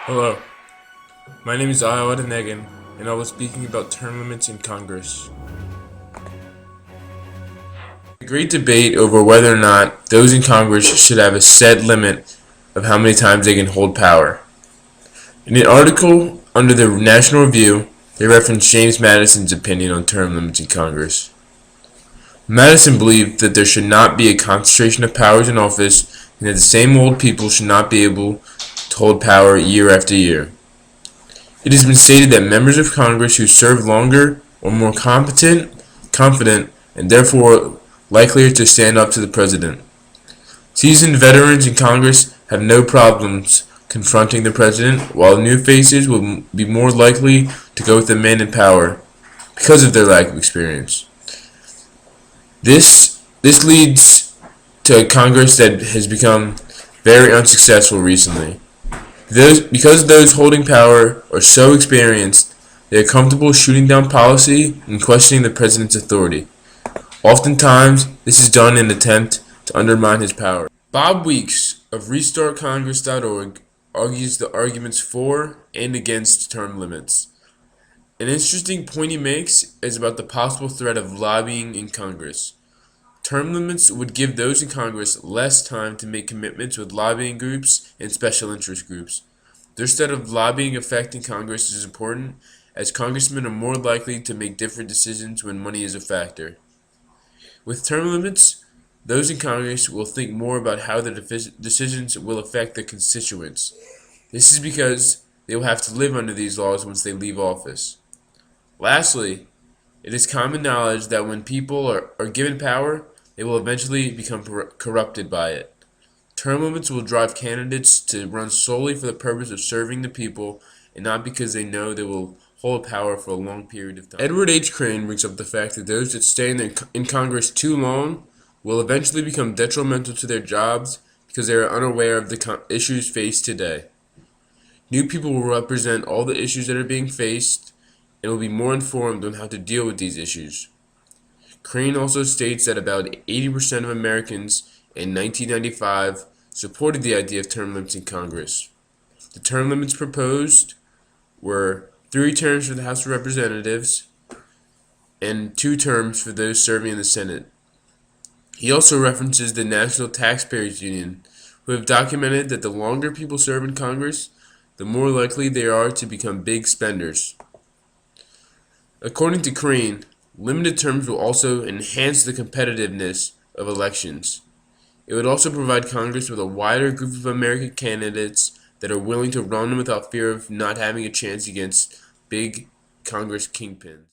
Hello, my name is Iowa Negan, and I was speaking about term limits in Congress. A great debate over whether or not those in Congress should have a set limit of how many times they can hold power. In an article under the National Review, they referenced James Madison's opinion on term limits in Congress. Madison believed that there should not be a concentration of powers in office and that the same old people should not be able to hold power year after year. It has been stated that members of Congress who serve longer are more competent, confident, and therefore likelier to stand up to the president. Seasoned veterans in Congress have no problems confronting the president, while new faces will be more likely to go with the man in power because of their lack of experience. This leads to a Congress that has become very unsuccessful recently. Because those holding power are so experienced, they are comfortable shooting down policy and questioning the president's authority. Oftentimes, this is done in an attempt to undermine his power. Bob Weeks of RestartCongress.org argues the arguments for and against term limits. An interesting point he makes is about the possible threat of lobbying in Congress. Term limits would give those in Congress less time to make commitments with lobbying groups and special interest groups. Their set of lobbying effect in Congress is important, as congressmen are more likely to make different decisions when money is a factor. With term limits, those in Congress will think more about how their decisions will affect their constituents. This is because they will have to live under these laws once they leave office. Lastly, it is common knowledge that when people are given power, they will eventually become corrupted by it. Term limits will drive candidates to run solely for the purpose of serving the people and not because they know they will hold power for a long period of time. Edward H. Crane brings up the fact that those that stay in Congress too long will eventually become detrimental to their jobs because they are unaware of the issues faced today. New people will represent all the issues that are being faced and will be more informed on how to deal with these issues. Crane also states that about 80% of Americans in 1995 supported the idea of term limits in Congress. The term limits proposed were 3 terms for the House of Representatives and 2 terms for those serving in the Senate. He also references the National Taxpayers Union, who have documented that the longer people serve in Congress, the more likely they are to become big spenders. According to Crane, limited terms will also enhance the competitiveness of elections. It would also provide Congress with a wider group of American candidates that are willing to run without fear of not having a chance against big Congress kingpins.